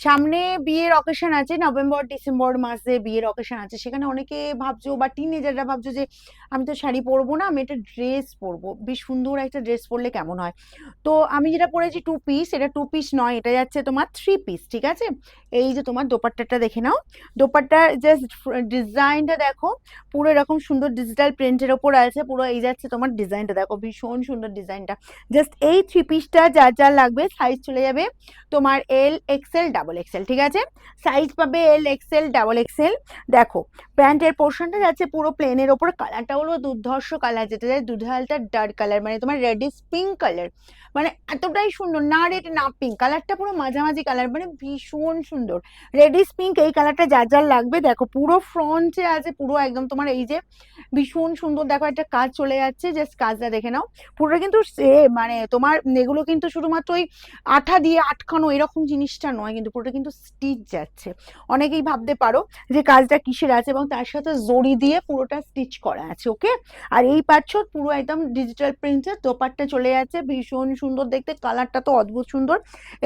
সামনে বিয়ের অকেশন আছে, নভেম্বর ডিসেম্বর মাসে বিয়ের অকেশন আছে, সেখানে অনেকে ভাবছো বা টিনেজাররা ভাবছো যে আমি তো শাড়ি পরবো না, আমি একটা ড্রেস পরবো, বেশ সুন্দর একটা ড্রেস পরলে কেমন হয়। তো আমি যেটা পরেছি টু পিস, এটা টু পিস নয়, এটা যাচ্ছে তোমার থ্রি পিস, ঠিক আছে। এই যে তোমার দোপাট্টাটা দেখে নাও, দোপাট্টার জাস্ট ডিজাইনটা দেখো, পুরো এরকম সুন্দর ডিজিটাল প্রিন্টের ওপর আছে, পুরো এই যাচ্ছে তোমার ডিজাইনটা দেখো, ভীষণ সুন্দর ডিজাইনটা। জাস্ট এই থ্রি পিসটা যার যার লাগবে সাইজ চলে যাবে তোমার এল এক্সেল ডাবল এক্সেল, ঠিক আছে। সাইজ পাবে এল এক্সেল ডাবল এক্সেল। দেখো প্যান্টের পোর্শনটা যাচ্ছে পুরো প্লেনের ওপর, কালারটা হলো দুর্ধর্ষ কালার, যেটা যায় দুধালটা ডার্ক কালার, মানে তোমার রেডিশ পিঙ্ক কালার, মানে এতটাই সুন্দর, না রেড না পিঙ্ক, কালারটা পুরো মাঝামাঝি কালার, মানে ভীষণ সুন্দর রেডিশ পিঙ্ক। এই কালারটা যার যার লাগবে দেখো, পুরো ফ্রন্টে আছে, পুরো একদম তোমার এই যে ভীষণ সুন্দর, দেখো একটা কাজ চলে যাচ্ছে, জাস্ট কাজটা দেখে নাও। পুরোটা কিন্তু মানে তোমার এগুলো কিন্তু শুধুমাত্র ওই আঠা দিয়ে আটকানো এরকম জিনিসটা নয়, কিন্তু পুরোটা কিন্তু স্টিচ যাচ্ছে। অনেকেই ভাবতে পারো যে কাজটা কিসের আছে, এবং তার সাথে জড়ি দিয়ে পুরোটা স্টিচ করা আছে, ওকে। আর এই পাচ্ছ পুরো একদম ডিজিটাল প্রিন্টের দোপাট্টা চলে যাচ্ছে, ভীষণ সুন্দর দেখতে, কালারটা তো অদ্ভুত সুন্দর।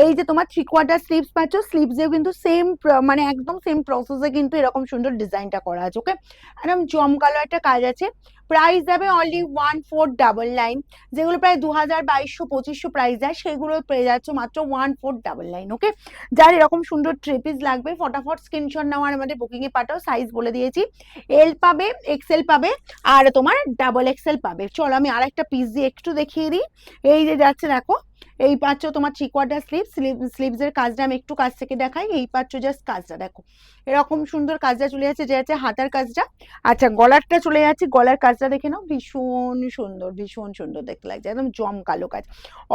এই যে তোমার থ্রি কোয়ার্টার স্লিভস পাচ্ছ, স্লিভসেও কিন্তু সেম, মানে একদম সেম প্রসেসে কিন্তু এরকম সুন্দর ডিজাইনটা করা আছে, ওকে। একদম জমকালো একটা কাজ আছে। প্রাইস যাবে অনলি 1499, যেগুলো প্রায় 2200-2500 প্রাইস যায়, সেগুলো পেয়ে যাচ্ছ মাত্র 1499, ওকে। যার এরকম সুন্দর ট্রেপিস লাগবে ফটাফট স্ক্রিনশট নাও আর আমাদের বুকিং এ পাঠাও। সাইজ বলে দিয়েছি, এল পাবে, এক্সেল পাবে, আর তোমার ডাবল এক্সেল পাবে। চলো আমি আরেকটা পিস দিয়ে একটু দেখিয়ে দিই। এই যে যাচ্ছে দেখো, এই পাচ্ছ তোমার থ্রি কোয়ার্টার স্লিভস এর কাজটা আমি একটু কাছ থেকে দেখাই, এই পাচ্ছ জাস্ট কাজটা দেখো, এরকম সুন্দর কাজটা চলে যাচ্ছে, যে আছে হাতার কাজটা। আচ্ছা গলারটা চলে যাচ্ছে, গলার কাজটা দেখে নাও, ভীষণ সুন্দর, ভীষণ সুন্দর দেখতে লাগছে, একদম জমকালো কাজ।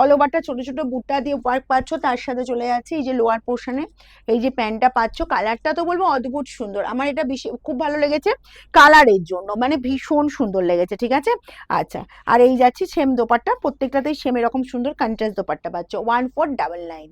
অল ওভারটা ছোট ছোট বুট্টা দিয়ে ওয়ার্ক পাচ্ছ, তার সাথে চলে যাচ্ছে এই যে লোয়ার পোর্শনে এই যে প্যান্টটা পাচ্ছ, কালারটা তো বলবো অদ্ভুত সুন্দর, আমার এটা খুব ভালো লেগেছে কালারের জন্য, মানে ভীষণ সুন্দর লেগেছে, ঠিক আছে। আচ্ছা, আর এই যাচ্ছি সেম দোপাট্টা, প্রত্যেকটাতেই সেম এরকম সুন্দর কন্ট্রাস্ট দোপাট্টা পাচ্ছ, 1499।